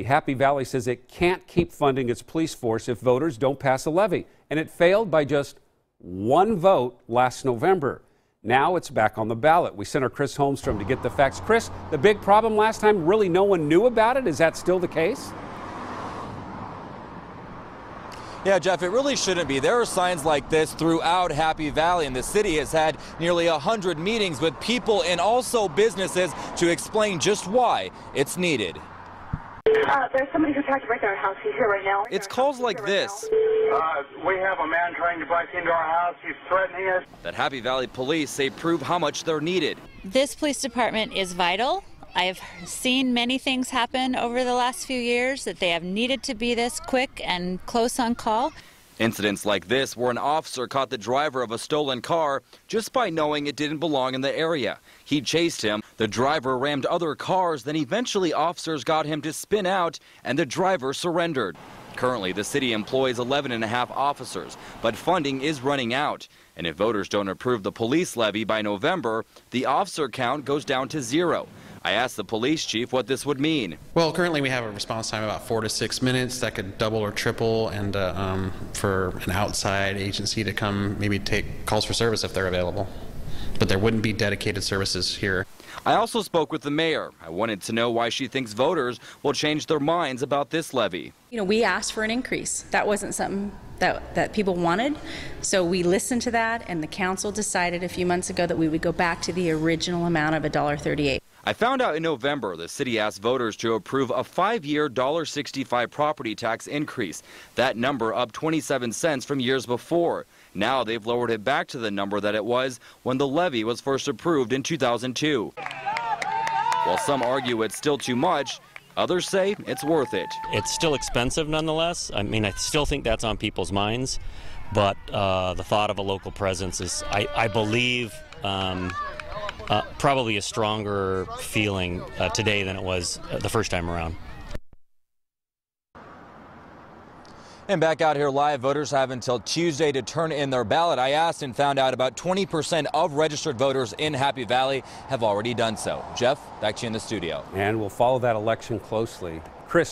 Happy Valley says it can't keep funding its police force if voters don't pass a levy, and it failed by just one vote last November. Now it's back on the ballot. We sent our Chris Holmstrom to get the facts. Chris, the big problem last time, really no one knew about it. Is that still the case? Yeah, Jeff, it really shouldn't be. There are signs like this throughout Happy Valley, and the city has had nearly 100 meetings with people and also businesses to explain just why it's needed. There's somebody who tried to break our house. He's here right now. It's calls like this. We have a man trying to break into our house. He's threatening us. That Happy Valley police say prove how much they're needed. This police department is vital. I've seen many things happen over the last few years that they have needed to be this quick and close on call. Incidents like this where an officer caught the driver of a stolen car just by knowing it didn't belong in the area. He chased him. The driver rammed other cars. Then eventually officers got him to spin out and the driver surrendered. Currently, the city employs 11.5 officers, but funding is running out. And if voters don't approve the police levy by November, the officer count goes down to 0. I asked the police chief what this would mean. Well, currently we have a response time of about 4 to 6 minutes. That could double or triple, and for an outside agency to come maybe take calls for service if they're available. But there wouldn't be dedicated services here. I also spoke with the mayor. I wanted to know why she thinks voters will change their minds about this levy. You know, we asked for an increase. That wasn't something that people wanted. So we listened to that, and the council decided a few months ago that we would go back to the original amount of $1.38. I found out in November the city asked voters to approve a 5-year $1.65 property tax increase. That number up 27 cents from years before. Now they've lowered it back to the number that it was when the levy was first approved in 2002. While some argue it's still too much, others say it's worth it. It's still expensive nonetheless. I mean, I still think that's on people's minds, but the thought of a local presence is, I believe, probably a stronger feeling today than it was the first time around. And back out here live, voters have until Tuesday to turn in their ballot. I asked and found out about 20% of registered voters in Happy Valley have already done so. Jeff, back to you in the studio. And we'll follow that election closely. Chris.